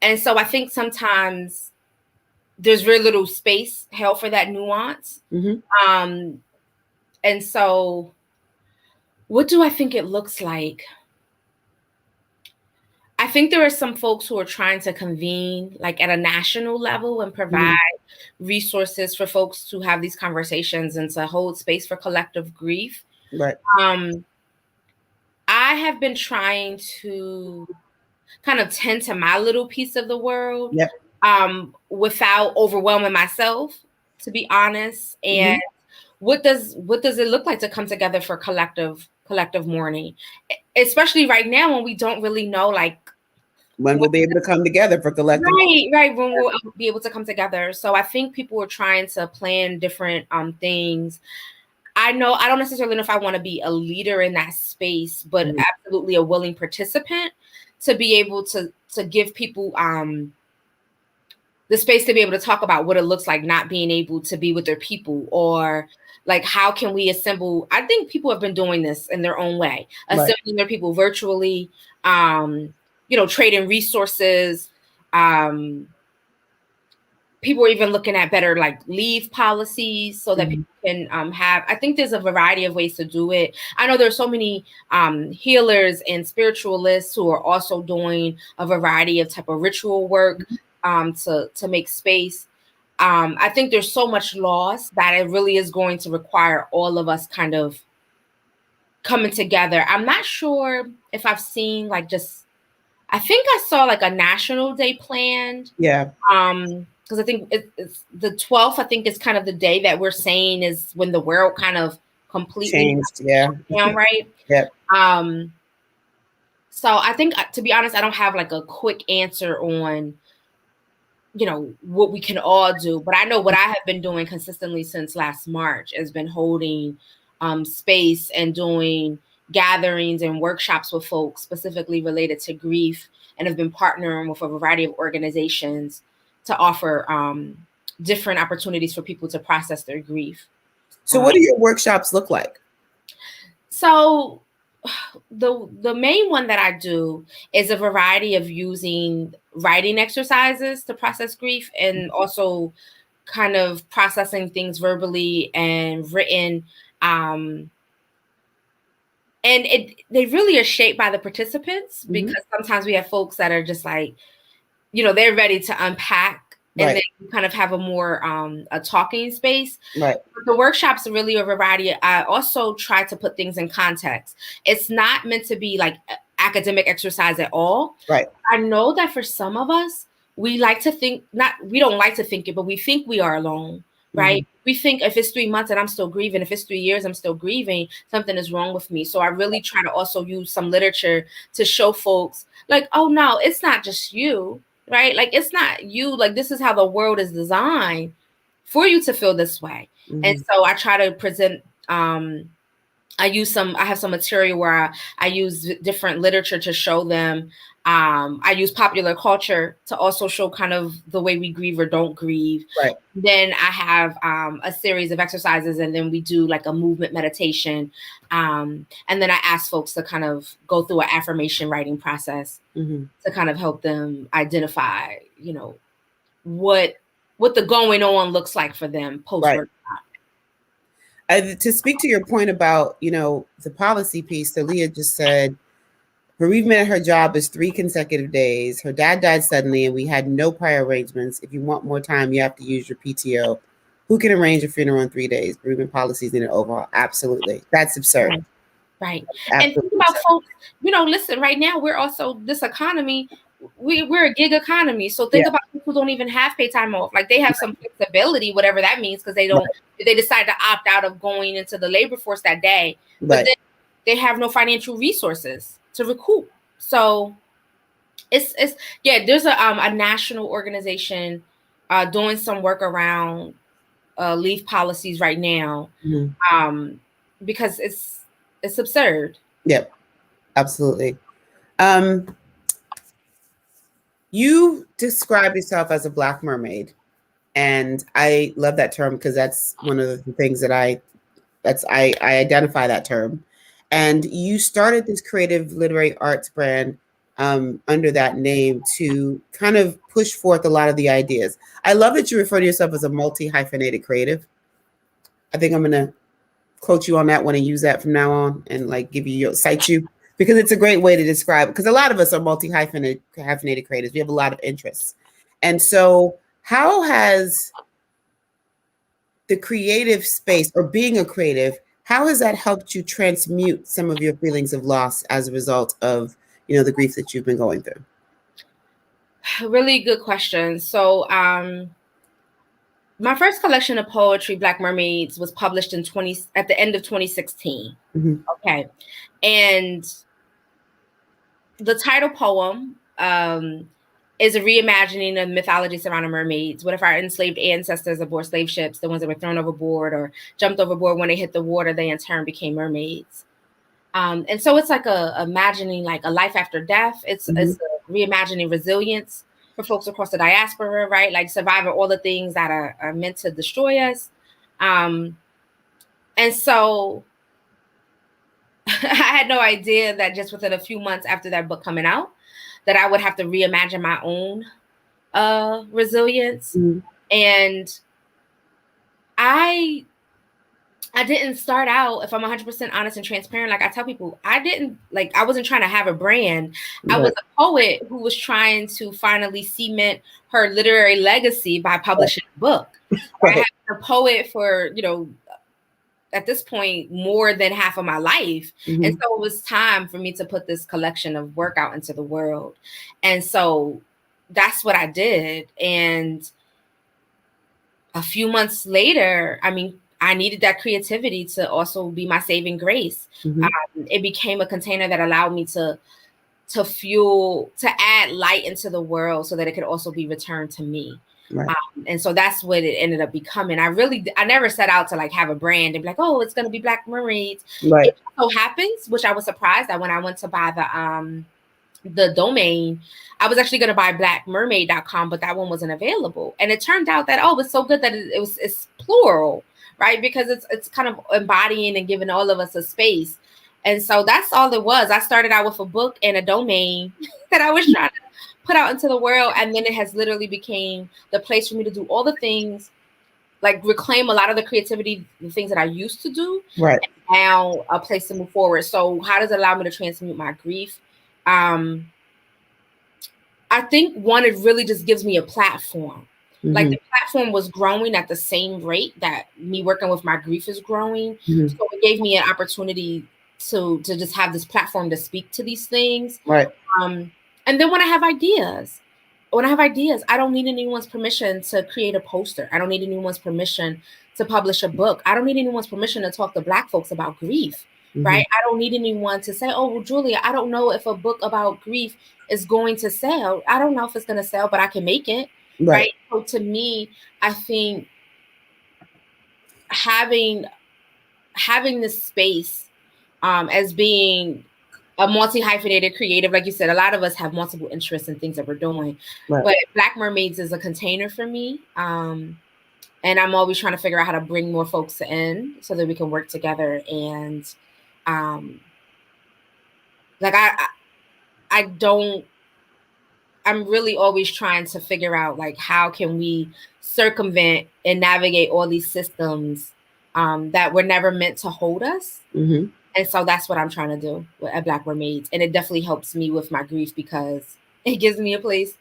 And so I think sometimes there's very little space held for that nuance. Mm-hmm. And so what do I think it looks like? I think there are some folks who are trying to convene like at a national level and provide resources for folks to have these conversations and to hold space for collective grief. Right. I have been trying to kind of tend to my little piece of the world, Yep. without overwhelming myself, to be honest. And what does it look like to come together for collective mourning, especially right now when we don't really know like when we'll be able to come together for collective. Right, when we'll be able to come together. So I think people are trying to plan different things. I don't necessarily know if I want to be a leader in that space, but absolutely a willing participant to be able to give people the space to be able to talk about what it looks like not being able to be with their people, or like how can we assemble. I think people have been doing this in their own way, assembling their people virtually, trading resources. People are even looking at better like leave policies so that people can have. I think there's a variety of ways to do it. I know there's so many healers and spiritualists who are also doing a variety of type of ritual work to make space. I think there's so much loss that it really is going to require all of us kind of coming together. I'm not sure if I've seen like just. I think I saw like a national day planned. Yeah. Because I think it's the 12th, I think is kind of the day that we're saying is when the world kind of completely changed. Yeah. Down, right? Yep. So I think, to be honest, I don't have like a quick answer on, what we can all do. But I know what I have been doing consistently since last March has been holding space and doing gatherings and workshops with folks specifically related to grief, and have been partnering with a variety of organizations to offer different opportunities for people to process their grief. So what do your workshops look like? So the main one that I do is a variety of using writing exercises to process grief, and also kind of processing things verbally and written. And they really are shaped by the participants, because sometimes we have folks that are just like, they're ready to unpack, and then kind of have a more a talking space. Right. But the workshops are really a variety. I also try to put things in context. It's not meant to be like academic exercise at all. Right. I know that for some of us, we like to think, we don't like to think it, but we think we are alone. Right. We think if it's 3 months and I'm still grieving, if it's 3 years, I'm still grieving, something is wrong with me. So I really try to also use some literature to show folks like, oh no, it's not just you, right? Like, it's not you. Like, this is how the world is designed for you to feel this way. And so I try to present, I have some material where I use different literature to show them. I use popular culture to also show kind of the way we grieve or don't grieve. Right. Then I have a series of exercises, and then we do like a movement meditation. And then I ask folks to kind of go through an affirmation writing process to kind of help them identify, what the going on looks like for them post-workshop. To speak to your point about, the policy piece, so Leah just said, bereavement at her job is 3 consecutive days. Her dad died suddenly and we had no prior arrangements. If you want more time, you have to use your PTO. Who can arrange a funeral in 3 days? Bereavement policies need an overhaul. Absolutely. That's absurd. Right. And think about folks, listen, right now we're also, this economy, we're a gig economy. So think about people who don't even have paid time off. Like, they have some flexibility, whatever that means, because they decide to opt out of going into the labor force that day. But then they have no financial resources to recoup. So it's there's a national organization doing some work around leave policies right now, because it's absurd. Yep, absolutely. You describe yourself as a Black mermaid, and I love that term because that's one of the things that I identify that term. And you started this creative literary arts brand under that name to kind of push forth a lot of the ideas. I love that you refer to yourself as a multi-hyphenated creative. I think I'm going to quote you on that one and use that from now on and like give you your cite you because it's a great way to describe it because a lot of us are multi-hyphenated creatives. We have a lot of interests. And so how has the creative space or being a creative, how has that helped you transmute some of your feelings of loss as a result of, you know, the grief that you've been going through? Really good question. So my first collection of poetry, Black Mermaids, was published at the end of 2016. Mm-hmm. Okay. And the title poem is a reimagining of mythology surrounding mermaids. What if our enslaved ancestors aboard slave ships, the ones that were thrown overboard or jumped overboard when they hit the water, they in turn became mermaids? And so it's like imagining like a life after death. It's a reimagining resilience for folks across the diaspora, right? Like surviving all the things that are meant to destroy us. And so I had no idea that just within a few months after that book coming out, that I would have to reimagine my own resilience. Mm-hmm. And I didn't start out, if I'm 100% honest and transparent, like I tell people, I wasn't trying to have a brand. Right. I was a poet who was trying to finally cement her literary legacy by publishing a book. Right. I have been a poet for, you know, at this point, more than half of my life. Mm-hmm. And so it was time for me to put this collection of work out into the world. And so that's what I did. And a few months later, I mean, I needed that creativity to also be my saving grace. Mm-hmm. It became a container that allowed me to add light into the world so that it could also be returned to me. Right. And so that's what it ended up becoming. I never set out to like have a brand and be like, oh, it's going to be Black Mermaids. Right. It so happens, which I was surprised that when I went to buy the domain, I was actually going to buy blackmermaid.com, but that one wasn't available. And it turned out that, oh, it's so good that it's plural, right? Because it's kind of embodying and giving all of us a space. And so that's all it was. I started out with a book and a domain that I was trying to put out into the world. And then it has literally became the place for me to do all the things, like reclaim a lot of the creativity, the things that I used to do. Right. And now a place to move forward. So how does it allow me to transmute my grief? I think one, it really just gives me a platform. Mm-hmm. Like the platform was growing at the same rate that me working with my grief is growing. Mm-hmm. So it gave me an opportunity to just have this platform to speak to these things. Right. And then when I have ideas, I don't need anyone's permission to create a poster. I don't need anyone's permission to publish a book. I don't need anyone's permission to talk to Black folks about grief. Mm-hmm. Right. I don't need anyone to say, oh, well, Julia, I don't know if a book about grief is going to sell. I don't know if it's going to sell, but I can make it. Right. So to me, I think having this space as being a multi-hyphenated creative, like you said, a lot of us have multiple interests in things that we're doing. Right. But Black Mermaids is a container for me. And I'm always trying to figure out how to bring more folks in so that we can work together. And I'm really always trying to figure out like how can we circumvent and navigate all these systems that were never meant to hold us. Mm-hmm. And so that's what I'm trying to do at Black Mermaids. And it definitely helps me with my grief because it gives me a place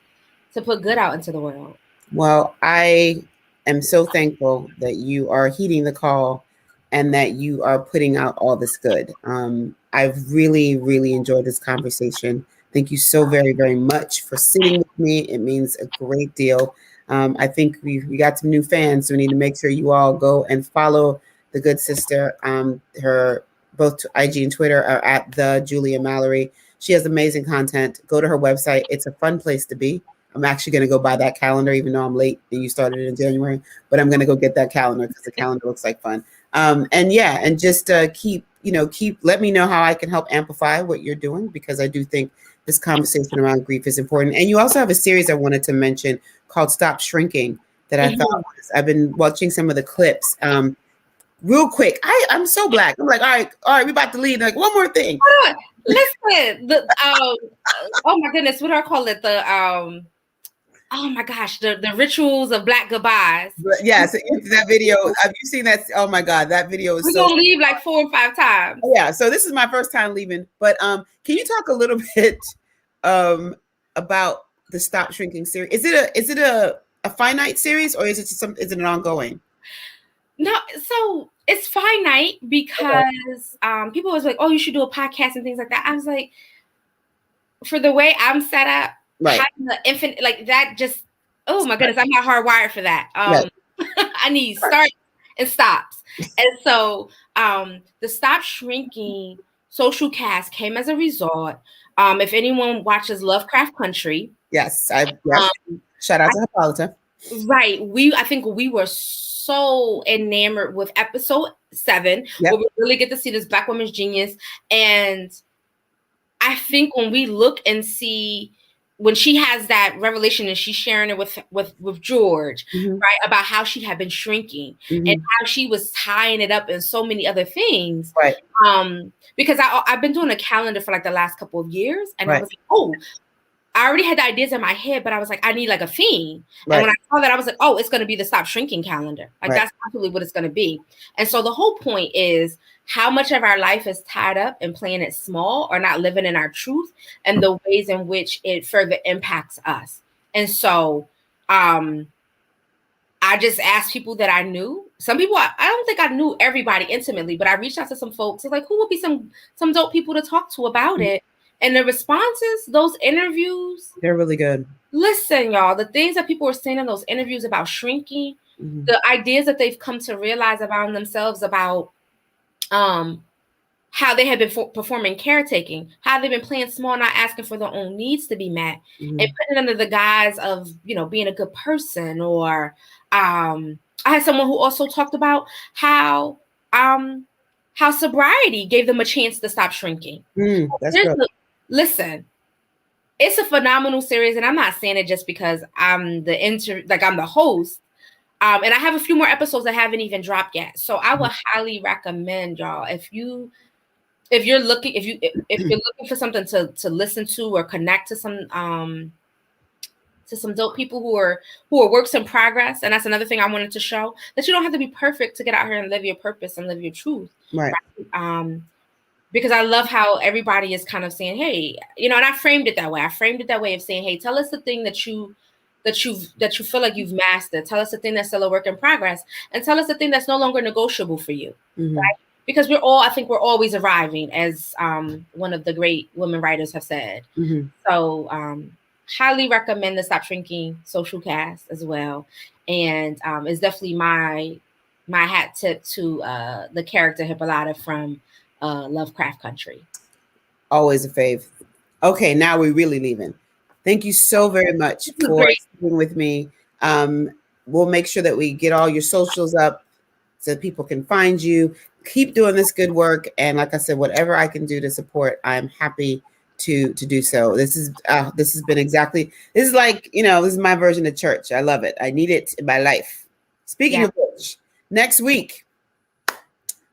to put good out into the world. Well, I am so thankful that you are heeding the call and that you are putting out all this good. I've really, really enjoyed this conversation. Thank you so very, very much for sitting with me. It means a great deal. I think we got some new fans, so we need to make sure you all go and follow the good sister. Her both IG and Twitter are at the Julia Mallory. She has amazing content. Go to her website. It's a fun place to be. I'm actually going to go buy that calendar, even though I'm late and you started in January. But I'm going to go get that calendar because the calendar looks like fun. And just keep. Let me know how I can help amplify what you're doing, because I do think this conversation around grief is important. And you also have a series I wanted to mention called Stop Shrinking that I thought I've been watching some of the clips. Real quick, I'm so Black. I'm like, all right, we're about to leave. Like, one more thing. Listen, oh my goodness, what do I call it? Oh my gosh, the rituals of black goodbyes. But yeah, so that video, have you seen that? Oh my God, that video is We're so. gonna leave like 4 or 5 times. Yeah, so this is my first time leaving, but can you talk a little bit about the Stop Shrinking series? Is it a finite series, or is it an ongoing? No, so it's finite because people was like, "Oh, you should do a podcast and things like that." I was like, for the way I'm set up, Right. having the infinite like that, just oh my goodness, I'm not hardwired for that. Right. I need starts and stops, and so the Stop Shrinking social cast came as a result. If anyone watches Lovecraft Country, Yes, shout out to Hippolyta. right, I think we were so enamored with episode 7, Yep. where we really get to see this Black woman's genius. And I think when we look and see when she has that revelation and she's sharing it with George, right, about how she had been shrinking and how she was tying it up in so many other things. Right. Because I've been doing a calendar for like the last couple of years, and Right. I was like, oh, I already had the ideas in my head, but I was like, I need like a theme. Right. And when I saw that, I was like, oh, it's going to be the Stop Shrinking calendar. Like that's absolutely what it's going to be. And so the whole point is how much of our life is tied up in playing it small or not living in our truth, and the ways in which it further impacts us. And so I just asked people that I knew. Some people, I don't think I knew everybody intimately, but I reached out to some folks. Like, who would be some dope people to talk to about it? And the responses, those interviews, they're really good. Listen, y'all, the things that people were saying in those interviews about shrinking, the ideas that they've come to realize about themselves, about how they have been performing caretaking, how they've been playing small, not asking for their own needs to be met, and putting it under the guise of, being a good person. Or I had someone who also talked about how sobriety gave them a chance to stop shrinking. That's good. Listen, it's a phenomenal series, and I'm not saying it just because I'm I'm the host. And I have a few more episodes that haven't even dropped yet. So I would highly recommend y'all, if you're looking for something to listen to or connect to some dope people who are works in progress. And that's another thing I wanted to show, that you don't have to be perfect to get out here and live your purpose and live your truth. Right. Because I love how everybody is kind of saying, hey, and I framed it that way. I framed it that way of saying, hey, tell us the thing that you feel like you've mastered. Tell us the thing that's still a work in progress, and tell us the thing that's no longer negotiable for you. Right? Because we're always arriving, as one of the great women writers have said. So highly recommend the Stop Shrinking social cast as well. And it's definitely my hat tip to the character Hippolyta from Lovecraft Country. Always a fave. Okay, now we're really leaving. Thank you so very much for being with me. We'll make sure that we get all your socials up so people can find you. Keep doing this good work. And like I said, whatever I can do to support, I'm happy to do so. This is like, this is my version of church. I love it. I need it in my life. Speaking of which, next week,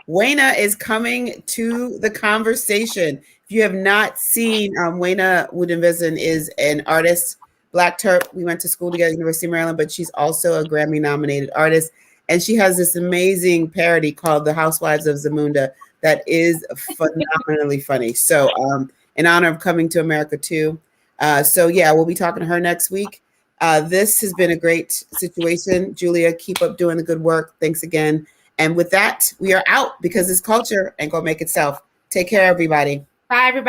Wayna is coming to the conversation. If you have not seen, Wayna Woodenvision is an artist, Black Turp. We went to school together at University of Maryland, but she's also a Grammy-nominated artist. And she has this amazing parody called The Housewives of Zamunda that is phenomenally funny. So in honor of coming to America too. We'll be talking to her next week. This has been a great situation. Julia, keep up doing the good work. Thanks again. And with that, we are out, because this culture ain't gonna make itself. Take care, everybody. Bye, everybody.